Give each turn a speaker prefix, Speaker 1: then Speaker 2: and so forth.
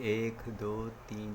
Speaker 1: 1 2 3